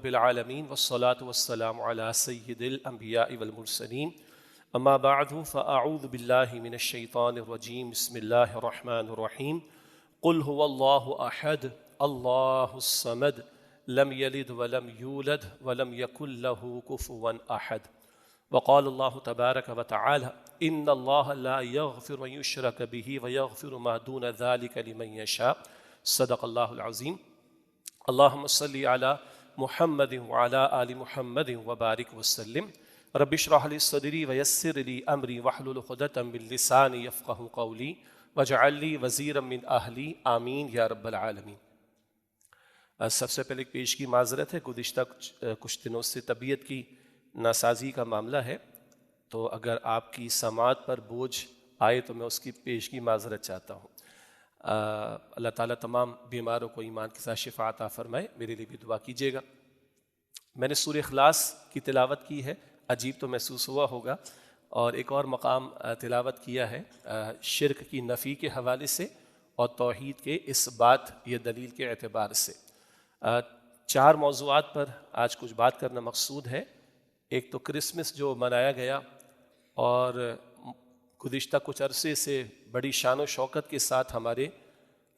رب العالمین والصلاة والسلام علی سید الانبیاء والمرسلین اما بعد فاعوذ باللہ من الشیطان الرجیم بسم اللہ الرحمن الرحیم قل هو اللہ احد اللہ الصمد لم یلد ولم یولد ولم یکن له کفوا احد وقال اللہ تبارک وتعالی ان اللہ لا یغفر ان یشرک به ویغفر ما دون ذلک لمن یشاء صدق اللہ العظیم اللہم صلی علی محمد وعلی آل محمد وبارک وسلم رب اشرح لی صدری ویسر لی امری واحلل عقدۃ من لسانی یفقہوا قولی واجعل لی وزیرا من اہلی آمین یا رب العالمین۔ سب سے پہلے ایک پیش کی معذرت ہے، گزشتہ کچھ دنوں سے طبیعت کی ناسازی کا معاملہ ہے، تو اگر آپ کی سماعت پر بوجھ آئے تو میں اس کی پیش کی معذرت چاہتا ہوں۔ اللہ تعالیٰ تمام بیماروں کو ایمان کے ساتھ شفا عطا فرمائے، میرے لیے بھی دعا کیجیے گا۔ میں نے سورہ اخلاص کی تلاوت کی ہے، عجیب تو محسوس ہوا ہوگا، اور ایک اور مقام تلاوت کیا ہے شرک کی نفی کے حوالے سے اور توحید کے اس بات یہ دلیل کے اعتبار سے۔ 4 موضوعات پر آج کچھ بات کرنا مقصود ہے۔ ایک تو کرسمس جو منایا گیا اور گزشتہ کچھ عرصے سے بڑی شان و شوکت کے ساتھ ہمارے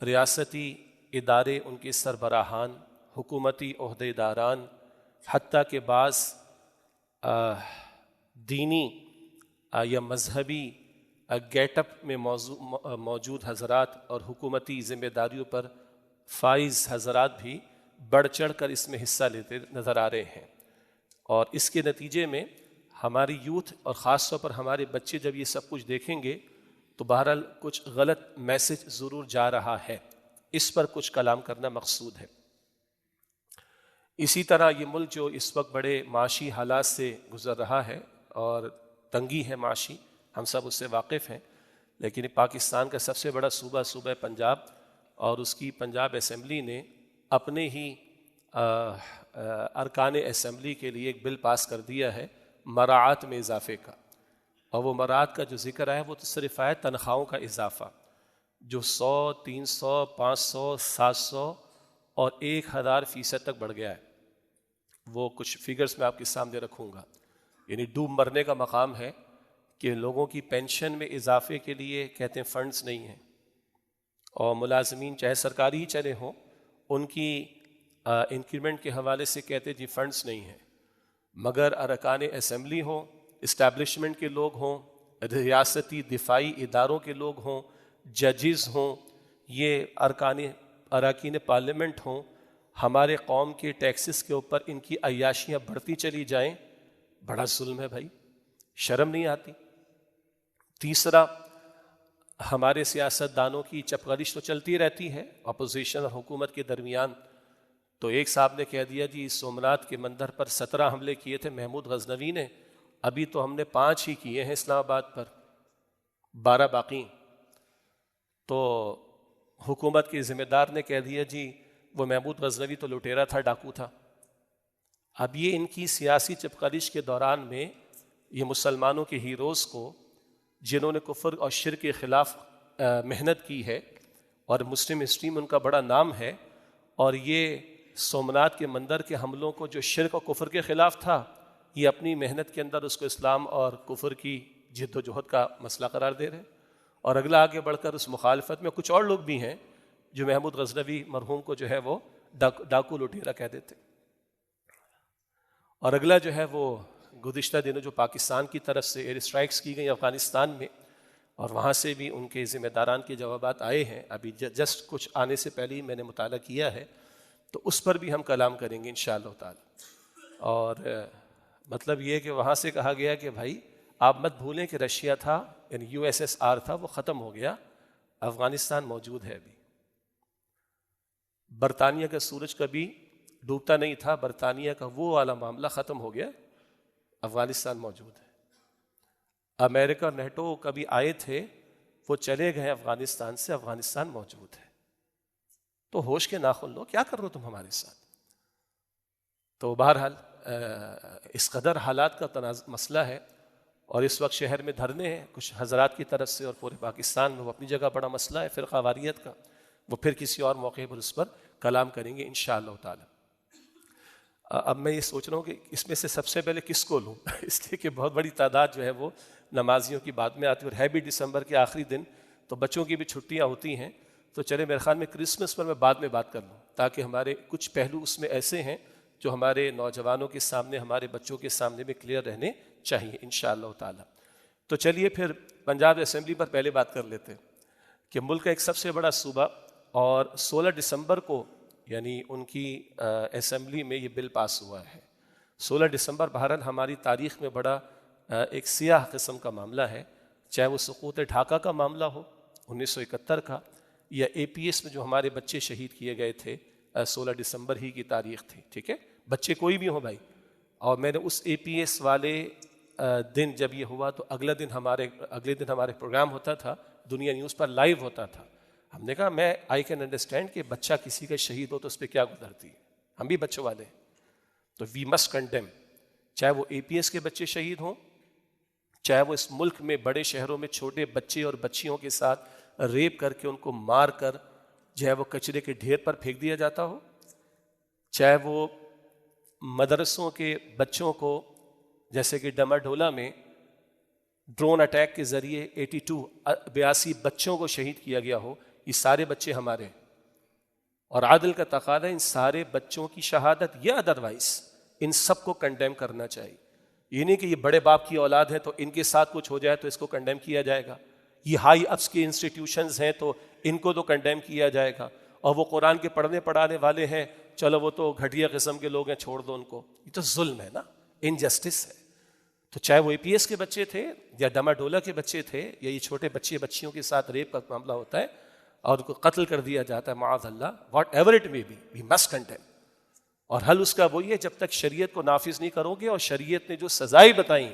ریاستی ادارے، ان کے سربراہان، حکومتی عہدیداران، حتیٰ کہ بعض دینی یا مذہبی گیٹ اپ میں موجود حضرات اور حکومتی ذمہ داریوں پر فائز حضرات بھی بڑھ چڑھ کر اس میں حصہ لیتے نظر آ رہے ہیں، اور اس کے نتیجے میں ہماری یوتھ اور خاص طور پر ہمارے بچے جب یہ سب کچھ دیکھیں گے تو بہرحال کچھ غلط میسج ضرور جا رہا ہے، اس پر کچھ کلام کرنا مقصود ہے۔ اسی طرح یہ ملک جو اس وقت بڑے معاشی حالات سے گزر رہا ہے اور تنگی ہے معاشی، ہم سب اس سے واقف ہیں، لیکن پاکستان کا سب سے بڑا صوبہ پنجاب، اور اس کی پنجاب اسمبلی نے اپنے ہی ارکان اسمبلی کے لیے ایک بل پاس کر دیا ہے مراعات میں اضافے کا، اور وہ مراعات کا جو ذکر ہے وہ تو صرف ہے تنخواہوں کا اضافہ، جو 100، 300، 500، 700 اور 1000% تک بڑھ گیا ہے۔ وہ کچھ فگرز میں آپ کے سامنے رکھوں گا، یعنی ڈوب مرنے کا مقام ہے کہ لوگوں کی پینشن میں اضافے کے لیے کہتے ہیں فنڈز نہیں ہیں، اور ملازمین چاہے سرکاری ہی چلے ہوں ان کی انکریمنٹ کے حوالے سے کہتے ہیں جی فنڈز نہیں ہیں، مگر ارکان اسمبلی ہوں، اسٹیبلشمنٹ کے لوگ ہوں، ریاستی دفاعی اداروں کے لوگ ہوں، ججز ہوں، یہ اراکین پارلیمنٹ ہوں، ہمارے قوم کے ٹیکسز کے اوپر ان کی عیاشیاں بڑھتی چلی جائیں، بڑا ظلم ہے بھائی، شرم نہیں آتی۔ تیسرا، ہمارے سیاست دانوں کی چپغلش تو چلتی رہتی ہے اپوزیشن اور حکومت کے درمیان، تو ایک صاحب نے کہہ دیا جی سومناتھ کے مندر پر 17 حملے کیے تھے محمود غزنوی نے، ابھی تو ہم نے 5 ہی کیے ہیں اسلام آباد پر، 12 باقی۔ تو حکومت کے ذمہ دار نے کہہ دیا جی وہ محمود غزنوی تو لٹیرا تھا، ڈاکو تھا۔ اب یہ ان کی سیاسی چپقلش کے دوران میں یہ مسلمانوں کے ہیروز کو، جنہوں نے کفر اور شرک کے خلاف محنت کی ہے اور مسلم ہسٹری میں ان کا بڑا نام ہے، اور یہ سومناتھ کے مندر کے حملوں کو جو شرک اور کفر کے خلاف تھا، یہ اپنی محنت کے اندر اس کو اسلام اور کفر کی جد و جہد کا مسئلہ قرار دے رہے ہیں، اور اگلا آگے بڑھ کر اس مخالفت میں کچھ اور لوگ بھی ہیں جو محمود غزنوی مرحوم کو جو ہے وہ ڈاکو لٹیرا کہہ دیتے، اور اگلا جو ہے وہ گزشتہ دنوں جو پاکستان کی طرف سے ایئر اسٹرائکس کی گئی افغانستان میں، اور وہاں سے بھی ان کے ذمہ داران کے جوابات آئے ہیں، ابھی جسٹ کچھ آنے سے پہلے ہی میں نے مطالعہ کیا ہے، تو اس پر بھی ہم کلام کریں گے انشاءاللہ تعالی۔ اور مطلب یہ کہ وہاں سے کہا گیا کہ بھائی آپ مت بھولیں کہ رشیا تھا، یعنی USSR تھا، وہ ختم ہو گیا، افغانستان موجود ہے ابھی۔ برطانیہ کا سورج کبھی ڈوبتا نہیں تھا، برطانیہ کا وہ والا معاملہ ختم ہو گیا، افغانستان موجود ہے۔ امریکہ اور نیٹو کبھی آئے تھے، وہ چلے گئے افغانستان سے، افغانستان موجود ہے۔ تو ہوش کے ناخن لو، کیا کر رہے ہو تم ہمارے ساتھ؟ تو بہرحال اس قدر حالات کا مسئلہ ہے، اور اس وقت شہر میں دھرنے ہیں کچھ حضرات کی طرف سے، اور پورے پاکستان میں وہ اپنی جگہ بڑا مسئلہ ہے فرقہ واریت کا، وہ پھر کسی اور موقع پر اس پر کلام کریں گے انشاءاللہ تعالی۔ اب میں یہ سوچ رہا ہوں کہ اس میں سے سب سے پہلے کس کو لوں اس لیے کہ بہت بڑی تعداد جو ہے وہ نمازیوں کی بعد میں آتی ہے، اور ہے بھی دسمبر کے آخری دن، تو بچوں کی بھی چھٹیاں ہوتی ہیں، تو چلے میرے خیال میں کرسمس پر میں بعد میں بات کر لوں، تاکہ ہمارے کچھ پہلو اس میں ایسے ہیں جو ہمارے نوجوانوں کے سامنے، ہمارے بچوں کے سامنے میں کلیئر رہنے چاہیے انشاءاللہ تعالی۔ تو چلیے پھر پنجاب اسمبلی پر پہلے بات کر لیتے ہیں کہ ملک کا ایک سب سے بڑا صوبہ، اور 16 دسمبر کو یعنی ان کی اسمبلی میں یہ بل پاس ہوا ہے۔ 16 دسمبر بہرحال ہماری تاریخ میں بڑا ایک سیاہ قسم کا معاملہ ہے، چاہے وہ سقوط ڈھاکہ کا معاملہ ہو 1971 کا، یا اے پی ایس میں جو ہمارے بچے شہید کیے گئے تھے 16 دسمبر ہی کی تاریخ تھی، ٹھیک ہے، بچے کوئی بھی ہوں بھائی۔ اور میں نے اس اے پی ایس والے دن جب یہ ہوا تو اگلے دن ہمارے پروگرام ہوتا تھا، دنیا نیوز پر لائیو ہوتا تھا۔ ہم نے کہا میں آئی کین انڈرسٹینڈ کہ بچہ کسی کا شہید ہو تو اس پہ کیا گزرتی ہے، ہم بھی بچوں والے ہیں، تو وی مسٹ کنڈیم، چاہے وہ اے پی ایس کے بچے شہید ہوں، چاہے وہ اس ملک میں بڑے شہروں میں چھوٹے بچے اور بچیوں کے ساتھ ریپ کر کے ان کو مار کر جو ہے وہ کچرے کے ڈھیر پر پھینک دیا جاتا ہو، چاہے وہ مدرسوں کے بچوں کو جیسے کہ ڈمر ڈھولا میں ڈرون اٹیک کے ذریعے 82 بچوں کو شہید کیا گیا ہو، یہ سارے بچے ہمارے ہیں، اور عادل کا تقاضا ان سارے بچوں کی شہادت یا ادروائز ان سب کو کنڈیم کرنا چاہیے۔ یہ نہیں کہ یہ بڑے باپ کی اولاد ہے تو ان کے ساتھ کچھ ہو جائے تو اس کو کنڈیم کیا جائے گا، یہ ہائی اپس کے انسٹیٹیوشنز ہیں تو ان کو تو کنڈیم کیا جائے گا، اور وہ قرآن کے پڑھنے پڑھانے والے ہیں چلو وہ تو گھٹیا قسم کے لوگ ہیں چھوڑ دو ان کو، یہ تو ظلم ہے نا، انجسٹس ہے۔ تو چاہے وہ اے پی ایس کے بچے تھے یا ڈما ڈولا کے بچے تھے، یا یہ چھوٹے بچے بچیوں کے ساتھ ریپ کا معاملہ ہوتا ہے اور ان کو قتل کر دیا جاتا ہے معاذ اللہ، whatever it may be, we must condemn. اور حل اس کا وہی ہے، جب تک شریعت کو نافذ نہیں کرو گے اور شریعت نے جو سزائیں بتائیں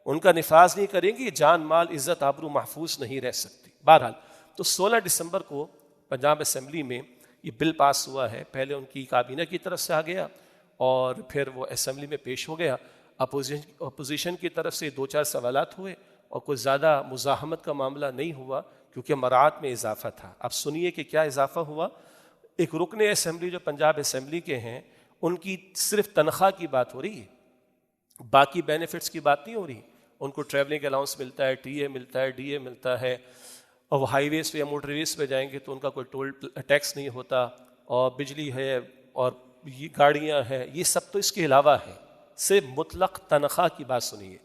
ان کا نفاذ نہیں کریں گے، جان مال عزت آبرو محفوظ نہیں رہ سکتی۔ بہرحال تو 16 دسمبر کو پنجاب اسمبلی میں یہ بل پاس ہوا ہے، پہلے ان کی کابینہ کی طرف سے آ گیا اور پھر وہ اسمبلی میں پیش ہو گیا۔ اپوزیشن کی طرف سے 2-4 سوالات ہوئے اور کوئی زیادہ مزاحمت کا معاملہ نہیں ہوا کیونکہ مراعات میں اضافہ تھا۔ اب سنیے کہ کیا اضافہ ہوا۔ ایک رکن اسمبلی جو پنجاب اسمبلی کے ہیں ان کی صرف تنخواہ کی بات ہو رہی ہے، باقی بینیفٹس کی بات نہیں ہو رہی۔ ان کو ٹریولنگ الاؤنس ملتا ہے، ٹی اے ملتا ہے، ڈی اے ملتا ہے، اور وہ ہائی ویز پہ یا موٹر ویز پہ جائیں گے تو ان کا کوئی ٹول ٹیکس نہیں ہوتا، اور بجلی ہے اور یہ گاڑیاں ہیں، یہ سب تو اس کے علاوہ ہے۔ صرف مطلق تنخواہ کی بات سنیے،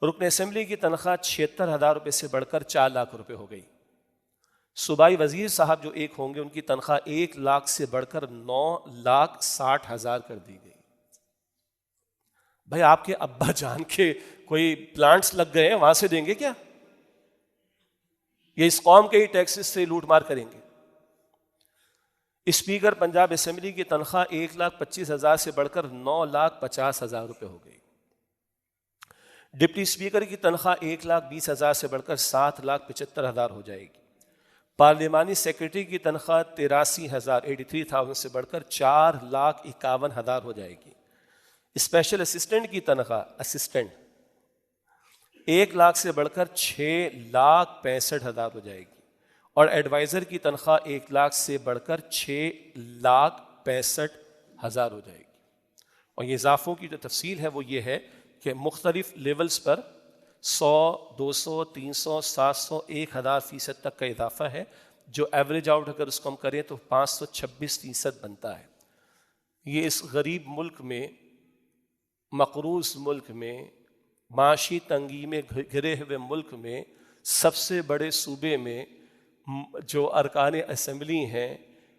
رکن اسمبلی کی تنخواہ 76,000 روپے سے بڑھ کر 4 لاکھ روپے ہو گئی۔ صوبائی وزیر صاحب جو ایک ہوں گے ان کی تنخواہ 1 لاکھ سے بڑھ کر 9,60,000 کر دی گئی۔ بھائی آپ کے ابا جان کے کوئی پلانٹس لگ گئے ہیں، وہاں سے دیں گے کیا؟ یہ اس قوم کے ہی ٹیکسز سے لوٹ مار کریں گے۔ اسپیکر پنجاب اسمبلی کی تنخواہ 1,25,000 سے بڑھ کر 9,50,000 روپے ہو گئی۔ ڈپٹی اسپیکر کی تنخواہ 1,20,000 سے بڑھ کر 7,75,000 ہو جائے گی۔ پارلیمانی سیکرٹری کی تنخواہ 83,000 سے بڑھ کر 4,51,000 ہو جائے گی۔ اسپیشل اسسٹنٹ کی تنخواہ 1 لاکھ سے بڑھ کر 6,65,000 ہو جائے گی، اور ایڈوائزر کی تنخواہ 1 لاکھ سے بڑھ کر 6,65,000 ہو جائے گی۔ اور یہ اضافوں کی جو تفصیل ہے وہ یہ ہے کہ مختلف لیولز پر 100، 200، 300، 700، 1,000% تک کا اضافہ ہے، جو ایوریج آؤٹ اگر اس کو ہم کریں تو 526% بنتا ہے۔ یہ اس غریب ملک میں، مقروض ملک میں، معاشی تنگی میں گھرے ہوئے ملک میں، سب سے بڑے صوبے میں جو ارکان اسمبلی ہیں،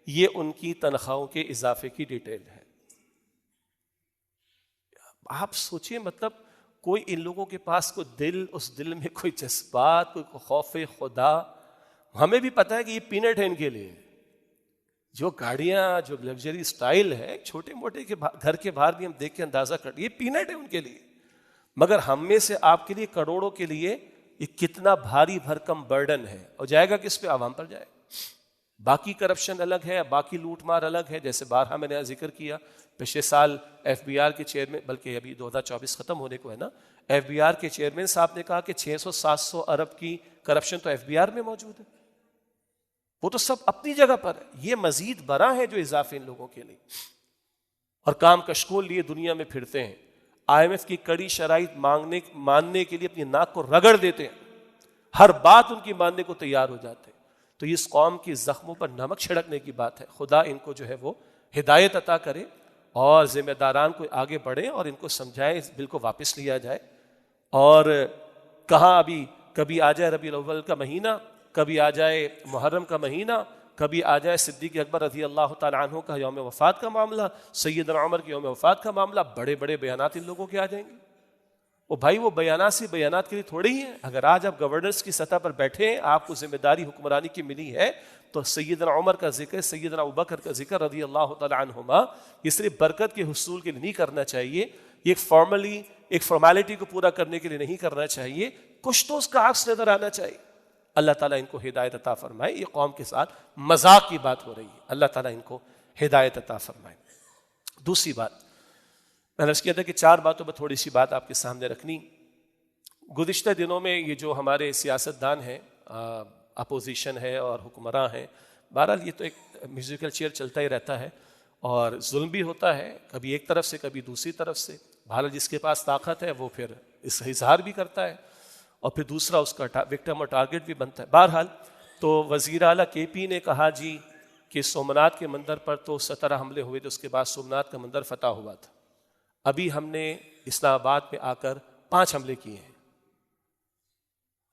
یہ ان کی تنخواہوں کے اضافے کی ڈیٹیل ہے۔ آپ سوچیں، مطلب کوئی ان لوگوں کے پاس کوئی دل، اس دل میں کوئی جذبات، کوئی خوف خدا۔ ہمیں بھی پتہ ہے کہ یہ پینٹ ہے ان کے لیے، جو گاڑیاں، جو لگژری سٹائل ہے، چھوٹے موٹے کے گھر کے باہر بھی ہم دیکھ کے اندازہ کر، یہ پینٹ ہے ان کے لیے، مگر ہم میں سے آپ کے لیے، کروڑوں کے لیے یہ کتنا بھاری بھرکم برڈن ہے، اور جائے گا کس پہ؟ عوام پر جائے۔ باقی کرپشن الگ ہے، باقی لوٹ مار الگ ہے، جیسے بارہا میں نے ذکر کیا، پچھلے سال ایف بی آر کے چیئرمین، بلکہ ابھی 2024 ختم ہونے کو ہے نا، ایف بی آر کے چیئرمین صاحب نے کہا کہ 600-700 ارب کی کرپشن تو ایف بی آر میں موجود ہے۔ وہ تو سب اپنی جگہ پر ہے، یہ مزید برآں ہے جو اضافے ان لوگوں کے لیے۔ اور کام کشکول لیے دنیا میں پھرتے ہیں، IMF کی کڑی شرائط ماننے کے لیے اپنی ناک کو رگڑ دیتے ہیں، ہر بات ان کی ماننے کو تیار ہو جاتے ہیں. تو اس قوم کی زخموں پر نمک چھڑکنے کی بات ہے. خدا ان کو جو ہے وہ ہدایت عطا کرے اور ذمہ داران کو آگے بڑھیں اور ان کو سمجھائیں اس بل کو واپس لیا جائے. اور کہاں ابھی کبھی آ جائے ربیع الاول کا مہینہ، کبھی آ جائے محرم کا مہینہ، کبھی آ جائے صدیق اکبر رضی اللہ تعالیٰ عنہ کا یوم وفات کا معاملہ، سیدنا عمر کے یوم وفات کا معاملہ، بڑے بڑے بیانات ان لوگوں کے آ جائیں گے. وہ بھائی وہ بیانات سے بیانات کے لیے تھوڑے ہی ہیں. اگر آج آپ گورننس کی سطح پر بیٹھے ہیں، آپ کو ذمہ داری حکمرانی کی ملی ہے، تو سیدنا عمر کا ذکر، سیدنا ابوبکر کا ذکر رضی اللہ تعالیٰ عنہما، یہ صرف برکت کے حصول کے لیے نہیں کرنا چاہیے، یہ ایک فارمیلٹی کو پورا کرنے کے لیے نہیں کرنا چاہیے، کچھ تو اس کا عکس نظر آنا چاہیے. اللہ تعالیٰ ان کو ہدایت عطا فرمائے. یہ قوم کے ساتھ مذاق کی بات ہو رہی ہے، اللہ تعالیٰ ان کو ہدایت عطا فرمائے. دوسری بات میں نے کیا تھا کہ 4 باتوں پر تھوڑی سی بات آپ کے سامنے رکھنی. گزشتہ دنوں میں یہ جو ہمارے سیاستدان ہیں، اپوزیشن ہے اور حکمراں ہیں، بہرحال یہ تو ایک میوزیکل چیئر چلتا ہی رہتا ہے اور ظلم بھی ہوتا ہے، کبھی ایک طرف سے کبھی دوسری طرف سے. بہرحال جس کے پاس طاقت ہے وہ پھر اس کا اظہار بھی کرتا ہے اور پھر دوسرا اس کا وکٹم اور ٹارگٹ بھی بنتا ہے. بہرحال تو وزیر اعلیٰ KP نے کہا جی کہ سومناتھ کے مندر پر تو 17 حملے ہوئے تھے، اس کے بعد سومناتھ کا مندر فتح ہوا تھا. ابھی ہم نے اسلام آباد میں آ کر 5 حملے کیے ہیں.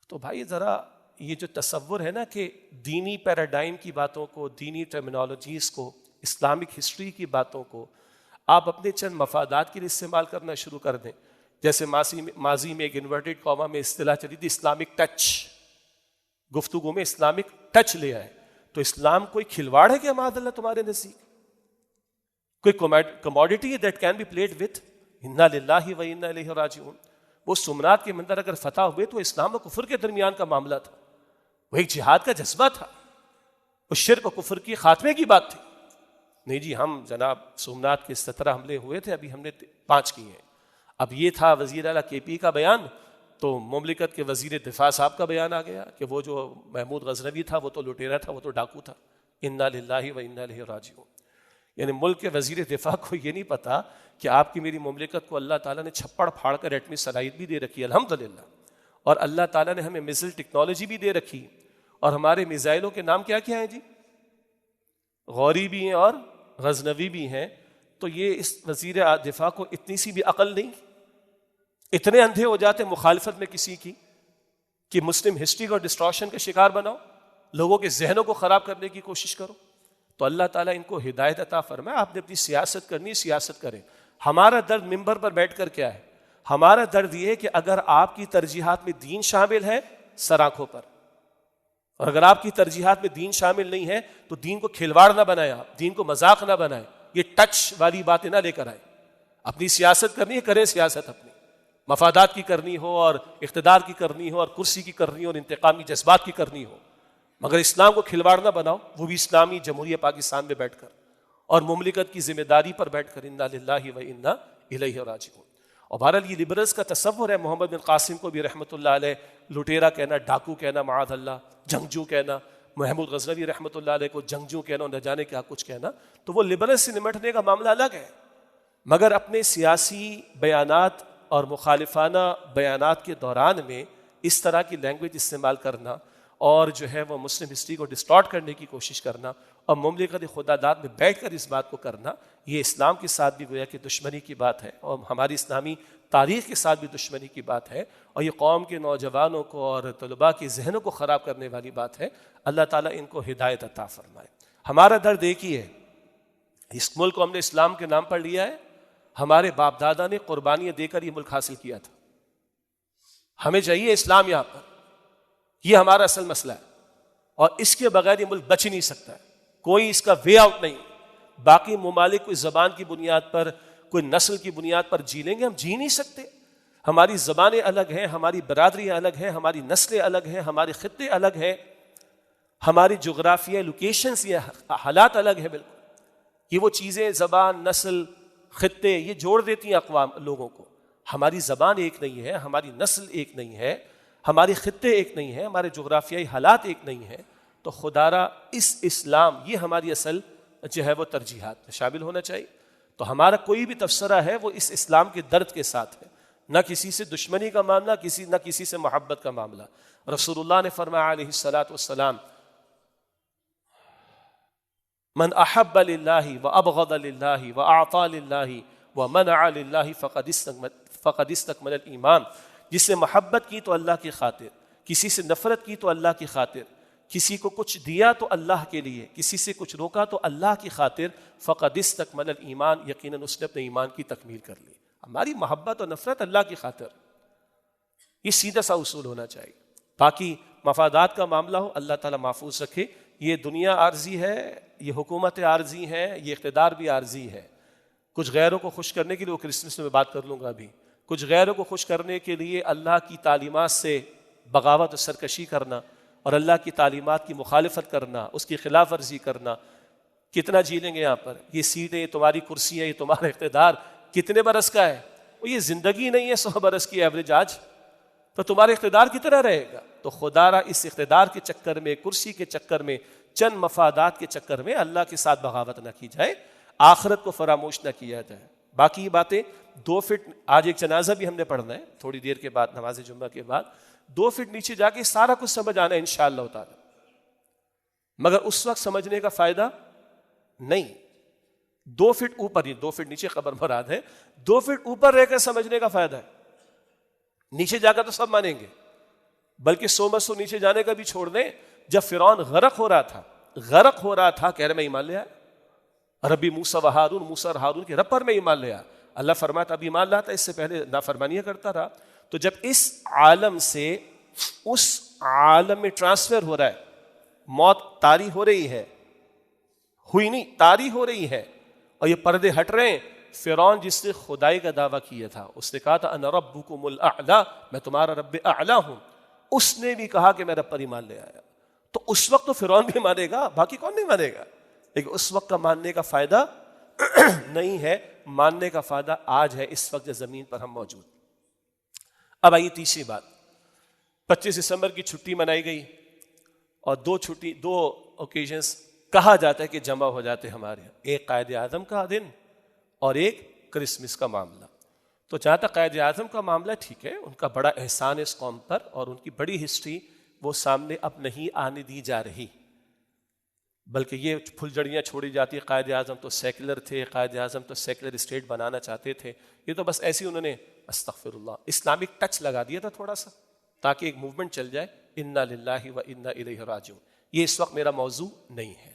تو بھائی ذرا یہ جو تصور ہے نا کہ دینی پیراڈائم کی باتوں کو، دینی ٹرمینالوجیز کو، اسلامک ہسٹری کی باتوں کو آپ اپنے چند مفادات کے لیے استعمال کرنا شروع کر دیں. جیسے ماضی میں ایک انورٹڈ کاما میں اصطلاح چلی تھی اسلامک ٹچ، گفتگو میں اسلامک ٹچ لے آئے. تو اسلام کوئی کھلواڑ ہے کہ معاذ اللہ تمہارے نزدیک؟ کوئی کموڈٹی ہے that can be played with? انا للہ و انا الیہ راجعون. وہ سومناتھ کے مندر اگر فتح ہوئے تو اسلام و کفر کے درمیان کا معاملہ تھا، وہ ایک جہاد کا جذبہ تھا، وہ شرک و کفر کی خاتمے کی بات تھی. نہیں جی ہم جناب سومناتھ کے 17 حملے ہوئے تھے، ابھی ہم نے 5 کیے ہیں. اب یہ تھا وزیر اعلیٰ KP کا بیان، تو مملکت کے وزیر دفاع صاحب کا بیان آ گیا کہ وہ جو محمود غزنوی تھا وہ تو لٹیرا تھا، وہ تو ڈاکو تھا. انا للہ و انا الیہ راجعون. یعنی ملک کے وزیر دفاع کو یہ نہیں پتا کہ آپ کی میری مملکت کو اللہ تعالیٰ نے چھپڑ پھاڑ کر ایٹمی صلاحیت بھی دے رکھی ہے الحمدللہ، اور اللہ تعالیٰ نے ہمیں میزائل ٹیکنالوجی بھی دے رکھی. اور ہمارے میزائلوں کے نام کیا کیا ہیں جی؟ غوری بھی ہیں اور غزنوی بھی ہیں. تو یہ اس وزیر دفاع کو اتنی سی بھی عقل نہیں، اتنے اندھے ہو جاتے مخالفت میں کسی کی کہ مسلم ہسٹری کو ڈسٹورشن کا شکار بناؤ، لوگوں کے ذہنوں کو خراب کرنے کی کوشش کرو. تو اللہ تعالیٰ ان کو ہدایت عطا فرمائے. آپ نے اپنی سیاست کرنی، سیاست کریں. ہمارا درد ممبر پر بیٹھ کر کیا ہے؟ ہمارا درد یہ ہے کہ اگر آپ کی ترجیحات میں دین شامل ہے سر آنکھوں پر، اور اگر آپ کی ترجیحات میں دین شامل نہیں ہے تو دین کو کھلواڑ نہ بنائیں، آپ دین کو مذاق نہ بنائیں، یہ ٹچ والی باتیں نہ لے کر آئیں. اپنی سیاست کرنی ہے، کریں سیاست، اپنی مفادات کی کرنی ہو اور اقتدار کی کرنی ہو اور کرسی کی کرنی ہو اور انتقامی جذبات کی کرنی ہو، مگر اسلام کو کھلواڑ نہ بناؤ، وہ بھی اسلامی جمہوریہ پاکستان میں بیٹھ کر اور مملکت کی ذمہ داری پر بیٹھ کر. انا للہ و انا الیہ راجعون. اور بہرحال یہ لبرلز کا تصور ہے، محمد بن قاسم کو بھی رحمۃ اللہ علیہ لٹیرا کہنا، ڈاکو کہنا، معاذ اللہ، جنگجو کہنا، محمود غزنوی رحمۃ اللہ علیہ کو جنگجو کہنا، نہ جانے کیا کچھ کہنا. تو وہ لبرلز سے نمٹنے کا معاملہ الگ ہے، مگر اپنے سیاسی بیانات اور مخالفانہ بیانات کے دوران میں اس طرح کی لینگویج استعمال کرنا اور جو ہے وہ مسلم ہسٹری کو ڈسٹارٹ کرنے کی کوشش کرنا اور مملکت خدا داد میں بیٹھ کر اس بات کو کرنا، یہ اسلام کے ساتھ بھی گویا کہ دشمنی کی بات ہے اور ہماری اسلامی تاریخ کے ساتھ بھی دشمنی کی بات ہے، اور یہ قوم کے نوجوانوں کو اور طلباء کے ذہنوں کو خراب کرنے والی بات ہے. اللہ تعالیٰ ان کو ہدایت عطا فرمائے. ہمارا درد ایک ہی ہے، اس ملک کو ہم نے اسلام کے نام پر لیا ہے، ہمارے باپ دادا نے قربانیاں دے کر یہ ملک حاصل کیا تھا، ہمیں چاہیے اسلام یہاں پر، یہ ہمارا اصل مسئلہ ہے، اور اس کے بغیر یہ ملک بچ ہی نہیں سکتا ہے، کوئی اس کا وے آؤٹ نہیں. باقی ممالک کوئی زبان کی بنیاد پر، کوئی نسل کی بنیاد پر جی لیں گے، ہم جی نہیں سکتے. ہماری زبانیں الگ ہیں، ہماری برادریاں الگ ہیں، ہماری نسلیں الگ ہیں، ہمارے خطے الگ ہیں، ہماری جغرافیہ لوکیشنز، یہ حالات الگ ہیں بالکل. یہ وہ چیزیں زبان، نسل، خطے یہ جوڑ دیتی ہیں اقوام لوگوں کو. ہماری زبان ایک نہیں ہے، ہماری نسل ایک نہیں ہے، ہمارے خطے ایک نہیں ہیں، ہمارے جغرافیائی حالات ایک نہیں ہیں. تو خدا را اس اسلام، یہ ہماری اصل جو ہے وہ ترجیحات میں شامل ہونا چاہیے. تو ہمارا کوئی بھی تبصرہ ہے وہ اس اسلام کے درد کے ساتھ ہے، نہ کسی سے دشمنی کا معاملہ، نہ کسی سے محبت کا معاملہ۔ رسول اللہ نے فرمایا علیہ الصلاۃ والسلام، من احب للہ وابغض للہ واعطى للہ ومنع للہ فقد استکمل الایمان، جس نے محبت کی تو اللہ کی خاطر، کسی سے نفرت کی تو اللہ کی خاطر، کسی کو کچھ دیا تو اللہ کے لیے، کسی سے کچھ روکا تو اللہ کی خاطر، فقد استکمل الایمان، یقیناً اس نے اپنے ایمان کی تکمیل کر لی۔ ہماری محبت اور نفرت اللہ کی خاطر، یہ سیدھا سا اصول ہونا چاہیے۔ باقی مفادات کا معاملہ ہو، اللہ تعالیٰ محفوظ رکھے۔ یہ دنیا عارضی ہے، یہ حکومت عارضی ہے، یہ اقتدار بھی عارضی ہے۔ کچھ غیروں کو خوش کرنے کے لیے، وہ کرسمس میں بات کر لوں گا ابھی، کچھ غیروں کو خوش کرنے کے لیے اللہ کی تعلیمات سے بغاوت اور سرکشی کرنا اور اللہ کی تعلیمات کی مخالفت کرنا، اس کی خلاف ورزی کرنا، کتنا جی لیں گے یہاں پر؟ یہ سیٹیں، یہ تمہاری کرسی ہے، یہ تمہارا اقتدار کتنے برس کا ہے؟ وہ یہ زندگی نہیں ہے 100 برس کی ایوریج آج، تو تمہارا اقتدار کتنا رہے گا؟ تو خدا را اس اقتدار کے چکر میں، کرسی کے چکر میں، چند مفادات کے چکر میں اللہ کے ساتھ بغاوت نہ کی جائے، آخرت کو فراموش نہ کیا جائے۔ باقی یہ باتیں 2 فٹ، آج ایک جنازہ بھی ہم نے پڑھنا ہے تھوڑی دیر کے بعد، نماز جمعہ کے بعد، 2 فٹ نیچے جا کے سارا کچھ سمجھ آنا ہے انشاءاللہ تعالی، مگر اس وقت سمجھنے کا فائدہ نہیں۔ 2 فٹ اوپر، ہی 2 فٹ نیچے قبر مراد ہے، 2 فٹ اوپر رہ کر سمجھنے کا فائدہ ہے۔ نیچے جا کر تو سب مانیں گے، بلکہ 100 مسو نیچے جانے کا بھی چھوڑ دیں۔ جب فرعون غرق ہو رہا تھا کہہ رہے میں ایمان لے آیا، ربی موسیٰ و ہارون، موسیٰ اور ہارون کے رب پر میں ایمان لے آیا۔ اللہ فرماتا اب ایمان لاتا، اس سے پہلے نافرمانیاں کرتا رہا۔ تو جب اس عالم سے اس عالم میں ٹرانسفر ہو رہا ہے، موت طاری ہو رہی ہے، ہوئی نہیں طاری ہو رہی ہے، اور یہ پردے ہٹ رہے ہیں، فرعون جس نے خدائی کا دعویٰ کیا تھا، اس نے کہا تھا انا ربکم الاعلی، میں تمہارا رب اعلی ہوں، اس نے بھی کہا کہ میں رب پر ایمان لے آیا۔ تو اس وقت تو فرعون بھی مانے گا، باقی کون نہیں مانے گا، لیکن اس وقت کا ماننے کا فائدہ نہیں ہے، ماننے کا فائدہ آج ہے، اس وقت زمین پر ہم موجود۔ اب آئیے تیسری بات، 25 دسمبر کی چھٹی منائی گئی، اور 2 اوکیزنس کہا جاتا ہے کہ جمع ہو جاتے ہمارے یہاں، ایک قائد اعظم کا دن اور ایک کرسمس کا معاملہ۔ تو جہاں تک قائد اعظم کا معاملہ ٹھیک ہے، ان کا بڑا احسان ہے اس قوم پر، اور ان کی بڑی ہسٹری وہ سامنے اب نہیں آنے دی جا رہی، بلکہ یہ پھلجھڑیاں چھوڑی جاتی، قائد اعظم تو سیکولر تھے، قائد اعظم تو سیکولر اسٹیٹ بنانا چاہتے تھے، یہ تو بس ایسی انہوں نے استغفر اللہ اسلامک ٹچ لگا دیا تھا تھوڑا سا، تاکہ ایک موومنٹ چل جائے، انا للہ و انا الیہ راجعون۔ یہ اس وقت میرا موضوع نہیں ہے۔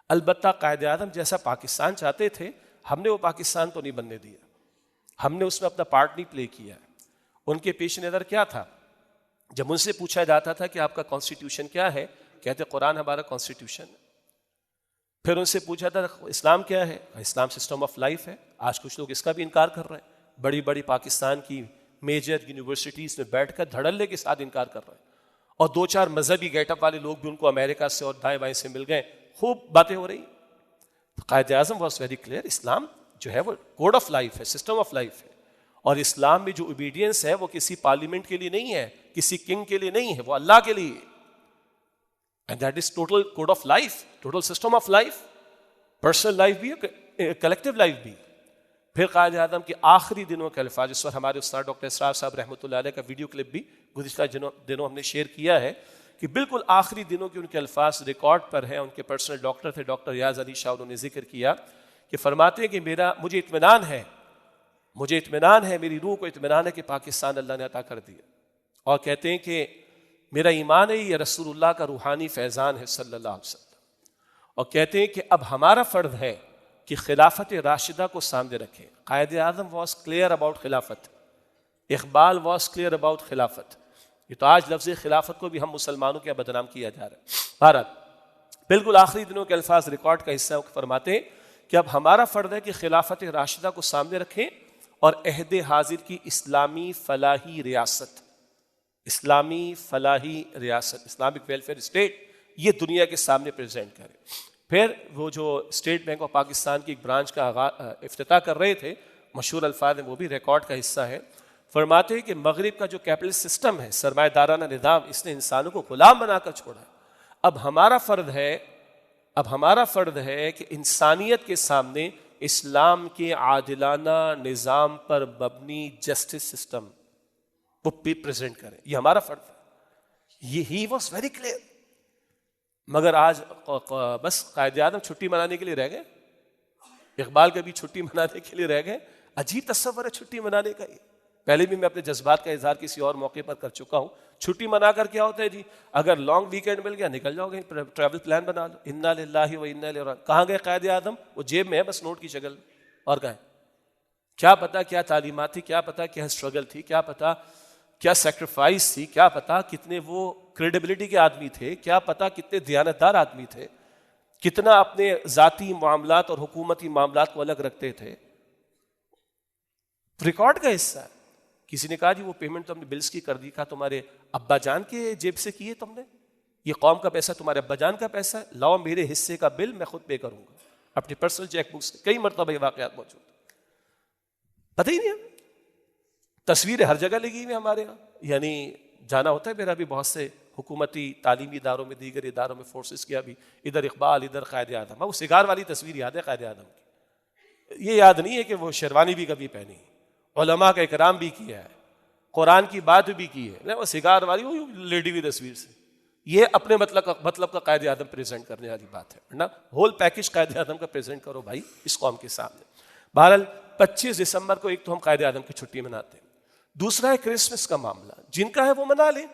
البتہ قائد اعظم جیسا پاکستان چاہتے تھے، ہم نے وہ پاکستان تو نہیں بننے دیا، ہم نے اس میں اپنا پارٹ نہیں پلے کیا۔ ان کے پیش نظر کیا تھا؟ جب ان سے پوچھا جاتا تھا کہ آپ کا کانسٹیٹیوشن کیا ہے، کہتے قرآن ہمارا کانسٹیٹیوشن ہے۔ پھر ان سے پوچھا تھا اسلام کیا ہے، اسلام سسٹم آف لائف ہے۔ آج کچھ لوگ اس کا بھی انکار کر رہے ہیں، بڑی بڑی پاکستان کی میجر یونیورسٹیز میں بیٹھ کر دھڑلے کے ساتھ انکار کر رہے ہیں، اور 2-4 مذہبی گیٹ اپ والے لوگ بھی ان کو امریکہ سے اور دائیں بائیں سے مل گئے، خوب باتیں ہو رہی۔ Quaid Azam was very clear, اسلام جو ہے وہ کوڈ آف لائف ہے، سسٹم آف لائف ہے، اور اسلام میں جو اوبیڈینس ہے وہ کسی پارلیمنٹ کے لیے نہیں ہے، کسی کنگ کے لیے نہیں ہے، وہ اللہ کے لیے، and that is total code of life, total system of life, personal life بھی ہے، کلیکٹیو لائف بھی۔ پھر قائد اعظم کے آخری دنوں کے الفاظ، اس پر ہمارے استاد ڈاکٹر اسرار صاحب رحمۃ اللہ علیہ کا ویڈیو کلپ بھی گزشتہ دنوں ہم نے شیئر کیا ہے، کہ بالکل آخری دنوں کے ان کے الفاظ ریکارڈ پر ہیں۔ ان کے پرسنل ڈاکٹر تھے ڈاکٹر ریاض علی شاہ، انہوں نے ذکر کیا کہ فرماتے ہیں کہ مجھے اطمینان ہے، میری روح کو اطمینان ہے کہ پاکستان اللہ نے عطا کر دیا، اور کہتے ہیں کہ میرا ایمان ہے یہ رسول اللہ کا روحانی فیضان ہے صلی اللہ علیہ وسلم، اور کہتے ہیں کہ اب ہمارا فرض ہے کہ خلافت راشدہ کو سامنے رکھیں۔ Quaid Azam was clear about خلافت، اقبال واز کلیئر اباؤٹ خلافت۔ یہ تو آج لفظ خلافت کو بھی ہم مسلمانوں کے بدنام کیا جا رہا ہے۔ بہرحال بالکل آخری دنوں کے الفاظ ریکارڈ کا حصہ فرماتے ہیں کہ اب ہمارا فرض ہے کہ خلافت راشدہ کو سامنے رکھیں اور عہد حاضر کی اسلامی فلاحی ریاست، اسلامک ویلفیئر اسٹیٹ، یہ دنیا کے سامنے پریزنٹ کریں۔ پھر وہ جو اسٹیٹ بینک آف پاکستان کی ایک برانچ کا افتتاح کر رہے تھے، مشہور الفاظ ہیں، وہ بھی ریکارڈ کا حصہ ہے۔ فرماتے ہیں کہ مغرب کا جو کیپٹلسٹ سسٹم ہے، سرمایہ دارانہ نظام، اس نے انسانوں کو غلام بنا کر چھوڑا ہے۔ اب ہمارا فرض ہے کہ انسانیت کے سامنے اسلام کے عادلانہ نظام پر مبنی جسٹس سسٹم وہ پریزنٹ کریں. یہ ہمارا فرض ہے. یہ ہی واز ویری کلیئر. مگر آج بس قائد اعظم چھٹی منانے کے لیے رہ گئے, اقبال کبھی چھٹی منانے کے لیے رہ گئے. عجیب تصور ہے چھٹی منانے کا. یہ پہلے بھی میں اپنے جذبات کا اظہار کسی اور موقع پر کر چکا ہوں. چھٹی منا کر کیا ہوتا ہے جی, اگر لانگ ویکینڈ مل گیا نکل جاؤ گے, ٹریول پلان بنا لو. انا للہ و انا الیہ راجعون. کہاں گئے قائد اعظم؟ وہ جیب میں ہے بس نوٹ کی شکل, اور کہاں ہے؟ کیا پتا کیا تعلیمات تھی, کیا پتا کیا اسٹرگل تھی, کیا پتا کیا سیکریفائس تھی, کیا پتا کتنے وہ کریڈیبلٹی کے آدمی تھے, کیا پتا کتنے دیانتدار آدمی تھے, کتنا اپنے ذاتی معاملات اور حکومتی معاملات کو الگ رکھتے تھے. ریکارڈ کا حصہ ہے. کسی نے کہا جی وہ پیمنٹ تو ہم نے بلز کی کر دی. کہا تمہارے ابا جان کے جیب سے کیے تم نے؟ یہ قوم کا پیسہ تمہارے ابا جان کا پیسہ ہے, لاؤ میرے حصے کا بل میں خود پے کروں گا اپنی پرسنل چیک بک سے. کئی مرتبہ یہ واقعات موجود ہیں, پتہ ہی نہیں ہے. تصویریں ہر جگہ لگی ہوئی ہمارے یہاں. یعنی جانا ہوتا ہے میرا بھی بہت سے حکومتی تعلیمی اداروں میں, دیگر اداروں میں, فورسز کیا بھی, ادھر اقبال ادھر قائد اعظم. وہ سگار والی تصویر یاد ہے قائد اعظم کی, یہ یاد نہیں ہے کہ وہ شیروانی بھی کبھی پہنی, علماء کا اکرام بھی کیا ہے, قرآن کی بات بھی کی ہے. وہ سگار والی وہ لیڈی ہوئی تصویر سے, یہ اپنے مطلب کا قائد اعظم پریزنٹ کرنے والی بات ہے. ورنہ ہول پیکج قائد اعظم کا پریزنٹ کرو بھائی اس قوم کے سامنے. بہرحال 25 دسمبر کو ایک تو ہم قائد اعظم کی چھٹی مناتے ہیں, دوسرا ہے کرسمس کا معاملہ. جن کا ہے وہ منا لیں,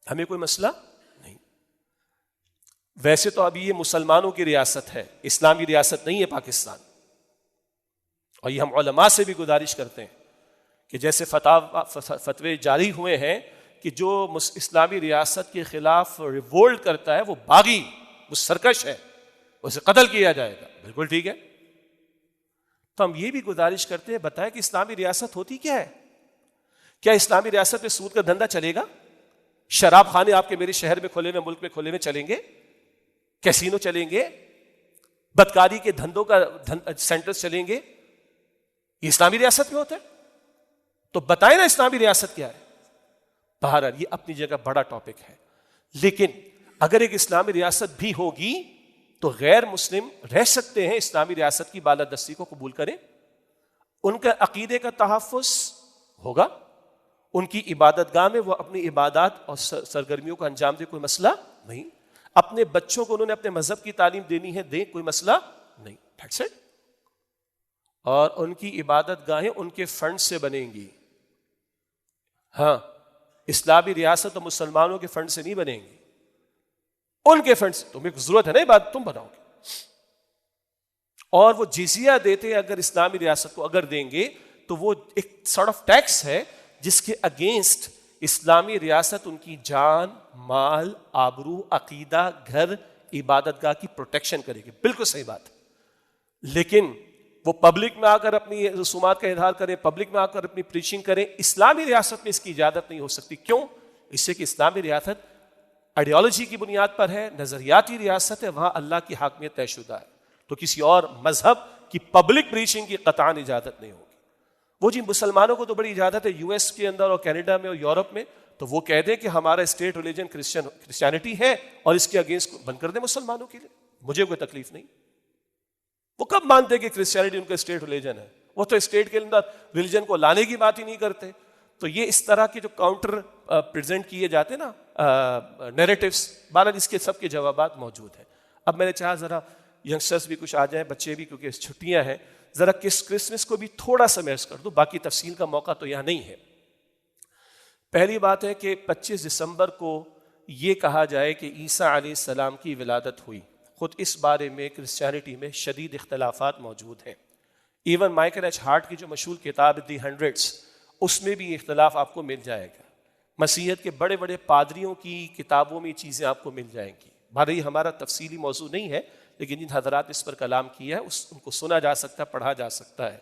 ہمیں کوئی مسئلہ نہیں. ویسے تو ابھی یہ مسلمانوں کی ریاست ہے, اسلامی ریاست نہیں ہے پاکستان. اور یہ ہم علماء سے بھی گزارش کرتے ہیں کہ جیسے فتوے جاری ہوئے ہیں کہ جو اسلامی ریاست کے خلاف ریوولٹ کرتا ہے وہ باغی, وہ سرکش ہے, اسے قتل کیا جائے گا. بالکل ٹھیک ہے. تو ہم یہ بھی گزارش کرتے ہیں بتائیں کہ اسلامی ریاست ہوتی کیا ہے. کیا اسلامی ریاست میں سود کا دھندا چلے گا؟ شراب خانے آپ کے میرے شہر میں کھولے ہوئے, ملک میں کھولے ہوئے چلیں گے؟ کیسینو چلیں گے؟ بدکاری کے دھندوں کا سینٹر چلیں گے؟ یہ اسلامی ریاست میں ہوتا ہے؟ تو بتائیں نا اسلامی ریاست کیا ہے. بہرحال یہ اپنی جگہ بڑا ٹاپک ہے, لیکن اگر ایک اسلامی ریاست بھی ہوگی تو غیر مسلم رہ سکتے ہیں اسلامی ریاست کی بالادستی کو قبول کریں, ان کا عقیدے کا تحفظ ہوگا, ان کی عبادت گاہ میں وہ اپنی عبادات اور سرگرمیوں کو انجام دے, کوئی مسئلہ نہیں. اپنے بچوں کو انہوں نے اپنے مذہب کی تعلیم دینی ہے, دیں, کوئی مسئلہ نہیں. That's it. اور ان کی عبادت گاہیں ان کے فنڈ سے بنیں گی. ہاں, اسلامی ریاست تو مسلمانوں کے فنڈ سے نہیں بنیں گی, ان کے فنڈ سے. تمہیں ضرورت ہے نا عبادت, تم بناؤ گے. اور وہ جزیہ دیتے اگر اسلامی ریاست کو اگر دیں گے تو وہ ایک سارٹ آف ٹیکس ہے جس کے اگینسٹ اسلامی ریاست ان کی جان, مال, آبرو, عقیدہ, گھر, عبادت گاہ کی پروٹیکشن کرے گی. بالکل صحیح بات ہے. لیکن وہ پبلک میں آ کر اپنی رسومات کا اظہار کریں, پبلک میں آ کر اپنی پریچنگ کریں, اسلامی ریاست میں اس کی اجازت نہیں ہو سکتی. کیوں؟ اس سے کہ اسلامی ریاست آئیڈیالوجی کی بنیاد پر ہے, نظریاتی ریاست ہے, وہاں اللہ کی حاکمیت طے شدہ ہے. تو کسی اور مذہب کی پبلک پریچنگ کی قطعاً اجازت نہیں ہوگی. وہ جی مسلمانوں کو تو بڑی اجازت ہے یو ایس کے اندر اور کینیڈا میں اور یورپ میں, تو وہ کہہ دیں کہ ہمارا اسٹیٹ ریلیجن کرسچینٹی ہے اور اس کے اگینسٹ بند کر دیں مسلمانوں کے لیے, مجھے کوئی تکلیف نہیں. وہ کب مانتے کہ کرسچینٹی ان کا اسٹیٹ ریلیجن ہے؟ وہ تو اسٹیٹ کے اندر ریلیجن کو لانے کی بات ہی نہیں کرتے. تو یہ اس طرح کے جو کاؤنٹر پریزنٹ کیے جاتے نا نیریٹیوز, بہرحال اس کے سب کے جوابات موجود ہیں. اب میں نے چاہا ذرا ینگسٹرز بھی کچھ آ جائیں, بچے بھی, کیونکہ چھٹیاں ہیں, ذرا کرسمس کو بھی تھوڑا سا محض کر دوں, باقی تفصیل کا موقع تو یہاں نہیں ہے. پہلی بات ہے کہ 25 دسمبر کو یہ کہا جائے کہ عیسیٰ علیہ السلام کی ولادت ہوئی. خود اس بارے میں کرسچینٹی میں شدید اختلافات موجود ہیں. ایون مائیکل ایچ ہارٹ کی جو مشہور کتاب دی ہنڈریڈس, اس میں بھی اختلاف آپ کو مل جائے گا. مسیحیت کے بڑے بڑے پادریوں کی کتابوں میں چیزیں آپ کو مل جائیں گی. بھارے ہمارا تفصیلی موضوع نہیں ہے, لیکن جن حضرات اس پر کلام کیا ہے ان کو سنا جا سکتا ہے, پڑھا جا سکتا ہے.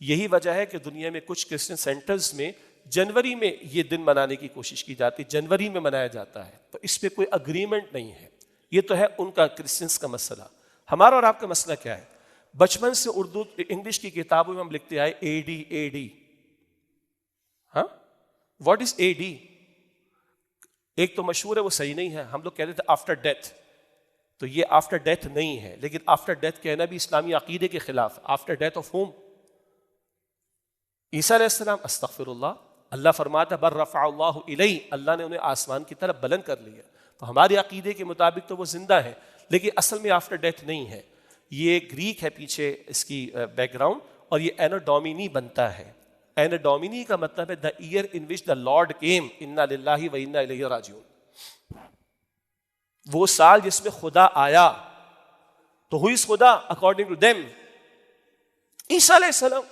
یہی وجہ ہے کہ دنیا میں کچھ کرسچن سینٹرز میں جنوری میں یہ دن منانے کی کوشش کی جاتی, جنوری میں منایا جاتا ہے. تو اس پہ کوئی اگریمنٹ نہیں ہے, یہ تو ہے ان کا کرسچنس کا مسئلہ. ہمارا اور آپ کا مسئلہ کیا ہے؟ بچپن سے اردو انگلش کی کتابوں میں ہم لکھتے آئے اے ڈی اے ڈی. ہاں, واٹ از اے ڈی؟ ایک تو مشہور ہے وہ صحیح نہیں ہے, ہم لوگ کہتے تھے آفٹر ڈیتھ. تو یہ آفٹر ڈیتھ نہیں ہے، لیکن آفٹر ڈیتھ کہنا بھی اسلامی عقیدے کے خلاف. After death of home? Isa علیہ السلام. استغفر اللہ. اللہ فرماتا بر رفع اللہ الیہ، اللہ نے انہیں آسمان کی طرف بلند کر لیا. تو ہمارے عقیدے کے مطابق تو وہ زندہ ہے، لیکن اصل میں آفٹر ڈیتھ نہیں ہے. یہ گریک ہے پیچھے اس کی بیک گراؤنڈ، اور یہ اینو ڈومینی بنتا ہے. اینو ڈومینی کا مطلب ہے دا ایئر ان وچ دا لارڈ کیم، انا للہ و انا الیہ راجعون. وہ سال جس میں خدا آیا. تو ہو از خدا اکارڈنگ ٹو دیم؟ عیسیٰ علیہ السلام.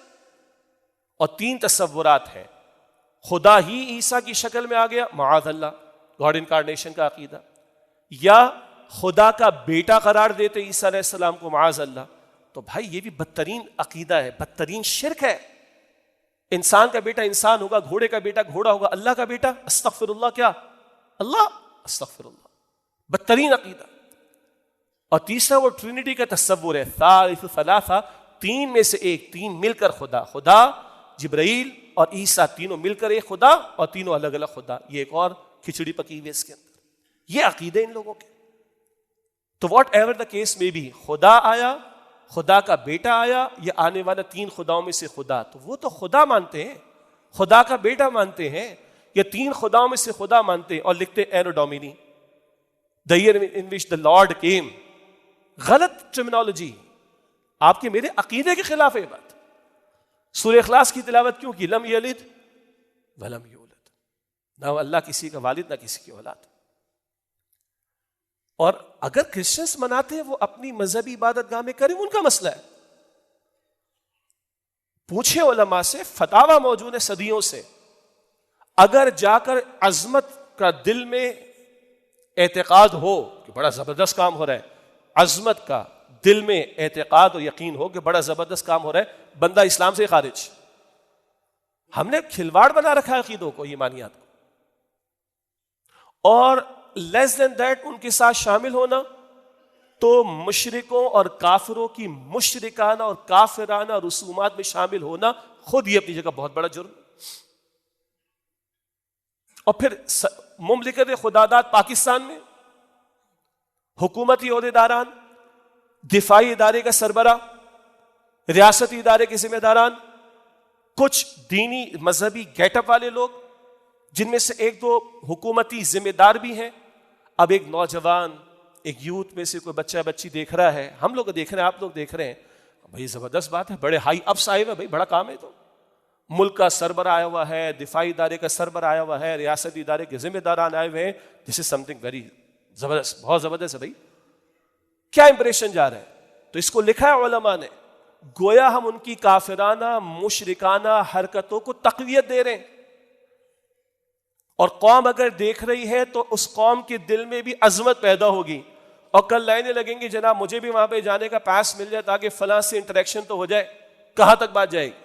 اور 3 تصورات ہیں. خدا ہی عیسیٰ کی شکل میں آ گیا، معاذ اللہ، گاڈ انکارنیشن کا عقیدہ. یا خدا کا بیٹا قرار دیتے عیسیٰ علیہ السلام کو، معاذ اللہ. تو بھائی یہ بھی بدترین عقیدہ ہے، بدترین شرک ہے. انسان کا بیٹا انسان ہوگا، گھوڑے کا بیٹا گھوڑا ہوگا، اللہ کا بیٹا استغفر اللہ، کیا اللہ، استغفر اللہ. بدترین عقیدہ. اور تیسرا وہ ٹرینٹی کا تصور ہے، ثالث ثلاثہ، 3 میں سے ایک، 3 مل کر خدا. خدا، جبرائیل اور عیسیٰ، تینوں مل کر ایک خدا، اور تینوں الگ الگ خدا. یہ ایک اور کھچڑی پکی ہوئی اس کے اندر. یہ عقیدے ان لوگوں کے. تو واٹ ایور دا کیس میں بھی، خدا آیا، خدا کا بیٹا آیا، یا آنے والا 3 خداؤں میں سے خدا. تو وہ تو خدا مانتے ہیں، خدا کا بیٹا مانتے ہیں، یا 3 خداؤں میں سے خدا مانتے ہیں، اور لکھتے اینو ڈومینی، the year in which the Lord came. غلط ٹرمینالوجی، آپ کے میرے عقیدے کے خلاف ہے بات. سورہ اخلاص کی تلاوت کیوں کی؟ لم یلد ولم یولد. نہ اللہ کسی کا والد، نہ کسی کی اولاد. اور اگر کرسچنس مناتے ہیں وہ اپنی مذہبی عبادت گاہ میں کریں، ان کا مسئلہ ہے. پوچھے علماء سے، فتاوی موجود ہے صدیوں سے. اگر جا کر عظمت کا دل میں اعتقاد ہو کہ بڑا زبردست کام ہو رہا ہے، عظمت کا دل میں اعتقاد اور یقین ہو کہ بڑا زبردست کام ہو رہا ہے، بندہ اسلام سے خارج. ہم نے کھلواڑ بنا رکھا ہے عقیدوں کو، ایمانیات کو. اور لیس دین دیٹ ان کے ساتھ شامل ہونا تو مشرکوں اور کافروں کی مشرکانہ اور کافرانہ رسومات میں شامل ہونا خود یہ اپنی جگہ بہت بڑا جرم. اور پھر مملکت خداداد پاکستان میں حکومتی عہدیداران، دفاعی ادارے کا سربراہ، ریاستی ادارے کے ذمہ داران، کچھ دینی مذہبی گیٹ اپ والے لوگ، جن میں سے 1-2 حکومتی ذمہ دار بھی ہیں. اب ایک نوجوان، ایک یوتھ میں سے کوئی بچہ بچی دیکھ رہا ہے، ہم لوگ دیکھ رہے ہیں، آپ لوگ دیکھ رہے ہیں، بھائی زبردست بات ہے، بڑے ہائی اپس آئے ہوئے، بھائی بڑا کام ہے. تو ملک کا سربراہ آیا ہوا ہے، دفاعی ادارے کا سربراہ آیا ہوا ہے، ریاستی ادارے کے ذمہ داران آئے ہوئے ہیں. دس از سم تھنگ ویری زبردست، بہت زبردست ہے. بھائی کیا امپریشن جا رہا ہے؟ تو اس کو لکھا ہے علماء نے، گویا ہم ان کی کافرانہ مشرکانہ حرکتوں کو تقویت دے رہے ہیں. اور قوم اگر دیکھ رہی ہے تو اس قوم کے دل میں بھی عظمت پیدا ہوگی، اور کل لائنیں لگیں گی، جناب مجھے بھی وہاں پہ جانے کا پاس مل جائے تاکہ فلاں سے انٹریکشن تو ہو جائے. کہاں تک بات جائے گی؟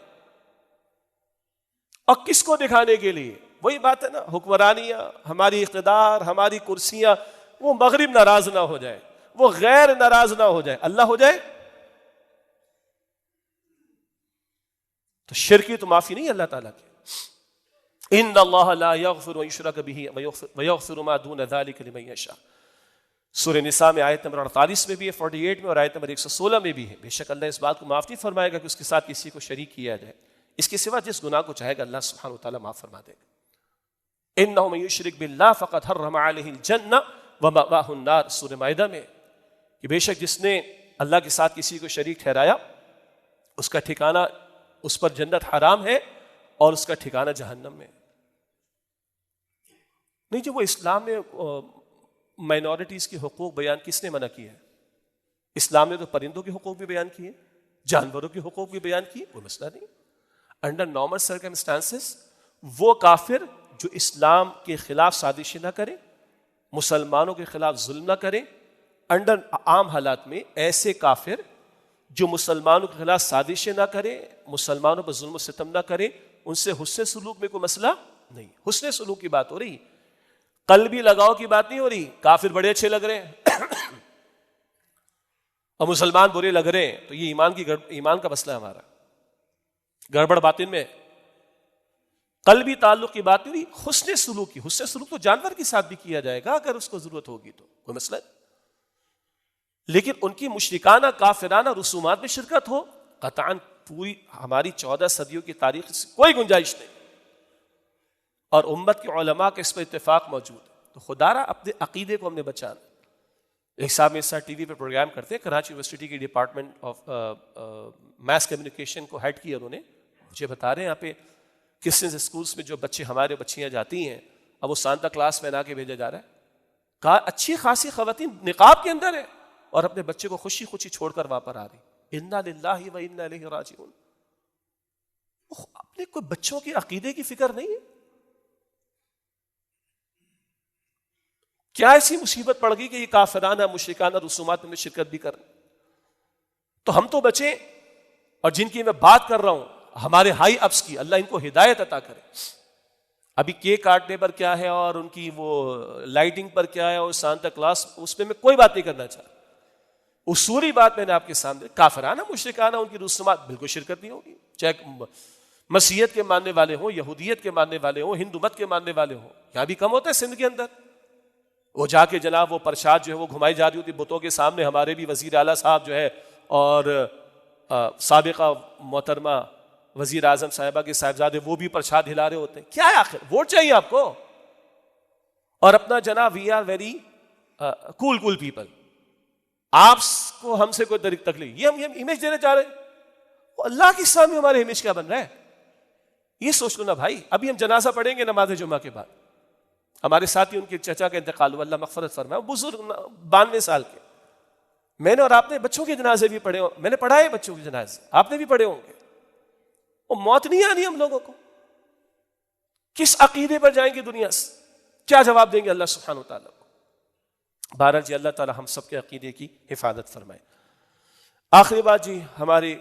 اور کس کو دکھانے کے لیے؟ وہی بات ہے نا، حکمرانیاں، ہماری اقتدار، ہماری کرسیاں، وہ مغرب ناراض نہ ہو جائے، وہ غیر ناراض نہ ہو جائے، اللہ ہو جائے. تو شرک کی تو معافی نہیں اللہ تعالیٰ کی. ان اللہ لا یغفر ان یشرک بہ ویغفر ما دون ذلک لمن یشاء. سورہ نساء میں آیت نمبر 48 میں بھی ہے، 48 میں، اور آیت نمبر 116 میں بھی ہے. بے شک اللہ اس بات کو معاف نہیں فرمائے گا کہ اس کے ساتھ کسی کو شریک کیا جائے. اس کے سوا جس گناہ کو چاہے گا اللہ سبحانہ وتعالیٰ معاف فرما دے گا. انہ من یشرک باللہ فقد حرم علیہ الجنہ ومأواہ النار. سورہ مائدہ میں کہ بے شک جس نے اللہ کے ساتھ کسی کو شریک ٹھہرایا، اس کا ٹھکانہ، اس پر جنت حرام ہے اور اس کا ٹھکانہ جہنم میں. نہیں جو وہ اسلام میں مائنورٹیز کے حقوق بیان کس نے منع کیا ہے؟ اسلام نے تو پرندوں کے حقوق بھی بیان کیے، جانوروں کے حقوق بھی بیان کیے، کوئی مسئلہ نہیں. انڈر نارمل سرکمسٹانسز وہ کافر جو اسلام کے خلاف سازشیں نہ کرے، مسلمانوں کے خلاف ظلم نہ کرے، انڈر عام حالات میں ایسے کافر جو مسلمانوں کے خلاف سازشیں نہ کرے، مسلمانوں پر ظلم و ستم نہ کرے، ان سے حسن سلوک میں کوئی مسئلہ نہیں. حسن سلوک کی بات ہو رہی، قلبی لگاؤ کی بات نہیں ہو رہی. کافر بڑے اچھے لگ رہے ہیں اور مسلمان برے لگ رہے ہیں، تو یہ ایمان کا مسئلہ ہے ہمارا، گڑبڑ باطن میں. قلبی تعلق کی بات نہیں ہوئی، حسن سلوک کی. حسن سلوک تو جانور کے ساتھ بھی کیا جائے گا اگر اس کو ضرورت ہوگی، تو کوئی مسئلہ نہیں. لیکن ان کی مشرکانہ کافرانہ رسومات میں شرکت ہو، قطعاً پوری ہماری 14 صدیوں کی تاریخ سے کوئی گنجائش نہیں، اور امت کے علماء کا اس پر اتفاق موجود ہے۔ تو خدا را اپنے عقیدے کو ہم نے بچانا۔ ایک صاحب میرے ساتھ ٹی وی پہ پروگرام کرتے ہیں، کراچی یونیورسٹی کی ڈپارٹمنٹ آف میس کمیونیکیشن کو ہیڈ کیا انہوں نے، مجھے بتا رہے ہیں یہاں پہ کرسچن اسکولس میں جو بچے ہمارے بچیاں جاتی ہیں، اب وہ سانتا کلاس پہنا کے بھیجا جا رہا ہے، کہا اچھی خاصی خواتین نقاب کے اندر ہے اور اپنے بچے کو خوشی خوشی چھوڑ کر واپس آ رہی، انا للہ و انا الیہ راجعون۔ اپنے کوئی بچوں کے عقیدے کی فکر نہیں ہے؟ کیا ایسی مصیبت پڑ گئی کہ یہ کافرانہ مشرکانہ رسومات میں شرکت بھی کریں؟ تو ہم تو بچیں، اور جن کی میں بات کر رہا ہوں ہمارے ہائی اپس کی، اللہ ان کو ہدایت عطا کرے۔ ابھی کیک کاٹنے پر کیا ہے اور ان کی وہ لائٹنگ پر کیا ہے اور سانتا کلاس، اس میں کوئی بات نہیں کرنا چاہتا۔ اصولی بات میں نے آپ کے سامنے، کافرانہ مشرکانہ ان کی رسومات بالکل شرکت نہیں ہوگی، چاہے مسیحیت کے ماننے والے ہوں، یہودیت کے ماننے والے ہوں، ہندو مت کے ماننے والے ہوں۔ یہاں بھی کم ہوتا ہے سندھ کے اندر، وہ جا کے جناب وہ پرشاد جو ہے وہ گھمائی جا رہی ہوتی بتوں کے سامنے، ہمارے بھی وزیر اعلیٰ صاحب جو ہے اور سابقہ محترمہ وزیر اعظم صاحبہ کے صاحبزادے وہ بھی پرشاد ہلا رہے ہوتے ہیں۔ کیا ہے آخر؟ ووٹ چاہیے آپ کو؟ اور اپنا جناب we are very cool people, آپ کو ہم سے کوئی تکلیف، یہ ہم امیج دینا چاہ رہے ہیں، اللہ کے سامنے ہمارے امیج کیا بن رہا ہے؟ یہ سوچ لو نا بھائی۔ ابھی ہم جنازہ پڑھیں گے نماز جمعہ کے بعد، ہمارے ساتھی ان کے چچا کا انتقال ہوا، اللہ مغفرت فرمائے، بزرگ 92 سال کے، میں نے اور آپ نے بچوں کے جنازے بھی پڑھے، میں نے پڑھائے بچوں کے جنازے، آپ نے بھی پڑھے ہوں گے۔ وہ موت نہیں آنی ہم لوگوں کو، کس عقیدے پر جائیں گے دنیا سے؟ کیا جواب دیں گے اللہ سبحانہ وتعالیٰ کو؟ بہرحال جی اللہ تعالی ہم سب کے عقیدے کی حفاظت فرمائے۔ آخری بات جی، ہمارے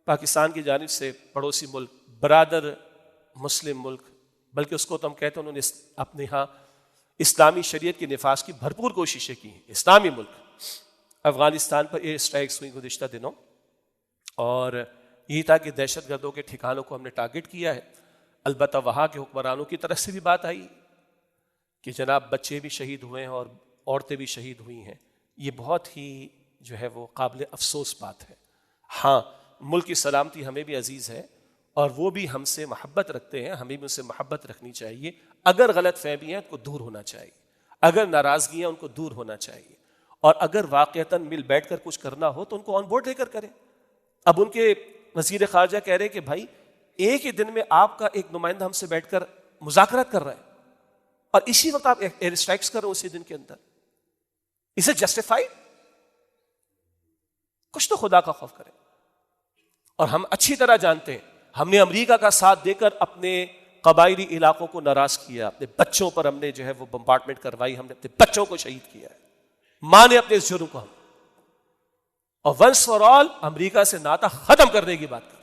پاکستان کی جانب سے پڑوسی ملک، برادر مسلم ملک، بلکہ اس کو تو ہم کہتے ہیں، انہوں نے اپنے ہاں اسلامی شریعت کے نفاذ کی بھرپور کوششیں کی ہیں۔ اسلامی ملک افغانستان پر ایئر اسٹرائکس ہوئی گزشتہ دنوں، اور یہ تھا کہ دہشت گردوں کے ٹھکانوں کو ہم نے ٹارگٹ کیا ہے۔ البتہ وہاں کے حکمرانوں کی طرف سے بھی بات آئی کہ جناب بچے بھی شہید ہوئے ہیں اور عورتیں بھی شہید ہوئی ہیں۔ یہ بہت ہی جو ہے وہ قابل افسوس بات ہے۔ ہاں، ملک کی سلامتی ہمیں بھی عزیز ہے اور وہ بھی ہم سے محبت رکھتے ہیں، ہمیں بھی ان سے محبت رکھنی چاہیے۔ اگر غلط فہمیاں ان کو دور ہونا چاہیے، اگر ناراضگیاں ان کو دور ہونا چاہیے، اور اگر واقعتاً مل بیٹھ کر کچھ کرنا ہو تو ان کو آن بورڈ لے کر کریں۔ اب ان کے وزیر خارجہ کہہ رہے ہیں کہ بھائی ایک ہی دن میں آپ کا ایک نمائندہ ہم سے بیٹھ کر مذاکرات کر رہا ہے اور اسی وقت آپ ایئر اسٹرائکس کر رہے ہو اسی دن کے اندر، اسے جسٹیفائی؟ کچھ تو خدا کا خوف کریں۔ اور ہم اچھی طرح جانتے ہیں ہم نے امریکہ کا ساتھ دے کر اپنے قبائلی علاقوں کو ناراض کیا، اپنے بچوں پر ہم نے جو ہے وہ بمبارڈمنٹ کروائی، ہم نے اپنے بچوں کو شہید کیا ہے، مانے اپنے اس جرم کو ہم، اور ونس فار آل امریکہ سے ناطہ ختم کرنے کی بات کریں۔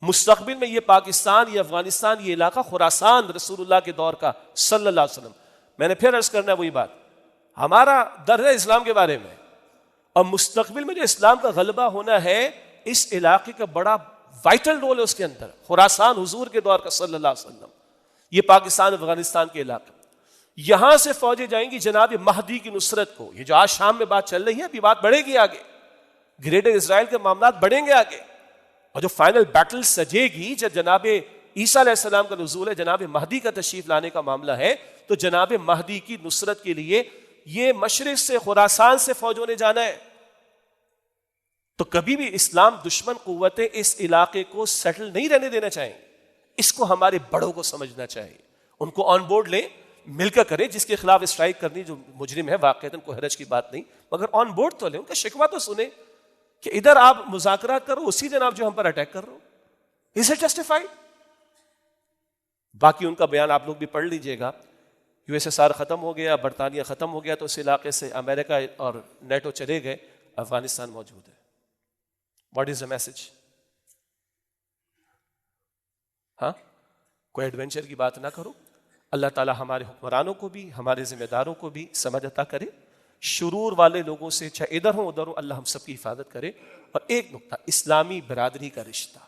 مستقبل میں یہ پاکستان، یہ افغانستان، یہ علاقہ خراسان رسول اللہ کے دور کا صلی اللہ علیہ وسلم، میں نے پھر عرض کرنا ہے وہی بات، ہمارا در ہے اسلام کے بارے میں، اور مستقبل میں جو اسلام کا غلبہ ہونا ہے اس علاقے کا بڑا وائٹل رول ہے اس کے اندر۔ خراسان حضور کے دور کا صلی اللہ علیہ وسلم، یہ پاکستان افغانستان کے علاقے، یہاں سے فوجیں جائیں گی جناب مہدی کی نصرت کو۔ یہ جو آج شام میں بات چل رہی ہے ابھی بات بڑھے گی آگے، گریٹر اسرائیل کے معاملات بڑھیں گے آگے، اور جو فائنل بیٹل سجے گی جب جناب عیسیٰ علیہ السلام کا نزول ہے، جناب مہدی کا تشریف لانے کا معاملہ ہے، تو جناب مہدی کی نصرت کے لیے یہ مشرق سے خراسان سے فوجوں نے جانا ہے۔ تو کبھی بھی اسلام دشمن قوتیں اس علاقے کو سیٹل نہیں رہنے دینا چاہیں، اس کو ہمارے بڑوں کو سمجھنا چاہیے، ان کو آن بورڈ لیں، مل کر کریں، جس کے خلاف اسٹرائک کرنی جو مجرم ہے واقعتاً کوئی حرج کی بات نہیں، مگر آن بورڈ تو لیں، ان کا شکوہ تو سنیں کہ ادھر آپ مذاکرات کرو، اسی دن آپ جو ہم پر اٹیک کر رہے ہو، از اٹ جسٹیفائڈ؟ باقی ان کا بیان آپ لوگ بھی پڑھ لیجئے گا۔ یو ایس ایس آر ختم ہو گیا، برطانیہ ختم ہو گیا، تو اس علاقے سے امریکہ اور نیٹو چلے گئے، افغانستان موجود ہے۔ What is the message? ہاں، کوئی ایڈونچر کی بات نہ کرو۔ اللہ تعالی ہمارے حکمرانوں کو بھی، ہمارے ذمہ داروں کو بھی سمجھ عطا کرے، شرور والے لوگوں سے چاہے ادھر ہوں ادھر ہوں، اللہ ہم سب کی حفاظت کرے۔ اور ایک نقطہ، اسلامی برادری کا رشتہ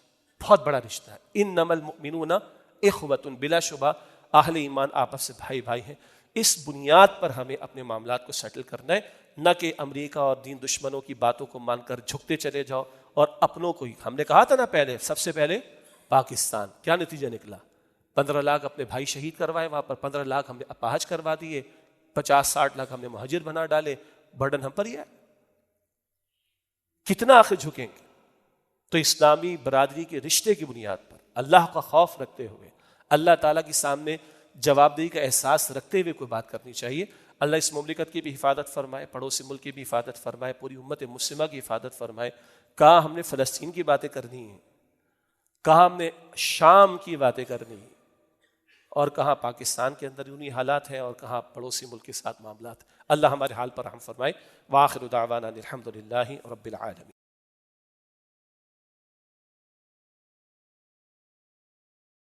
بہت بڑا رشتہ ہے، انما المؤمنون اخوۃ، بلا شبہ اہل ایمان آپس سے بھائی بھائی ہیں۔ اس بنیاد پر ہمیں اپنے معاملات کو سیٹل کرنا ہے، نہ کہ امریکہ اور دین دشمنوں کی باتوں کو مان کر جھکتے چلے جاؤ اور اپنوں کو ہی. ہم نے کہا تھا نا پہلے، سب سے پہلے پاکستان، کیا نتیجہ نکلا؟ 15 لاکھ اپنے بھائی شہید کروائے وہاں پر، 15 لاکھ ہم نے اپاہج کروا دیے، 50-60 لاکھ ہم نے مہاجر بنا ڈالے. برڈن ہم پر ہی ہے، کتنا آخر جھکیں گے؟ تو اسلامی برادری کے رشتے کی بنیاد پر اللہ کا خوف رکھتے ہوئے، اللہ تعالیٰ کے سامنے جواب دہی کا احساس رکھتے ہوئے کوئی بات کرنی چاہیے. اللہ اس مملکت کی بھی حفاظت فرمائے، پڑوسی ملک کی بھی حفاظت فرمائے، پوری امت مسلمہ کی حفاظت فرمائے. کہاں ہم نے فلسطین کی باتیں کرنی ہیں، کہاں ہم نے شام کی باتیں کرنی ہیں، اور کہاں پاکستان کے اندر انہی حالات ہیں، اور کہاں پڑوسی ملک کے ساتھ معاملات. اللہ ہمارے حال پر رحم فرمائے. وآخر دعوانا الحمد للہ رب العالمین.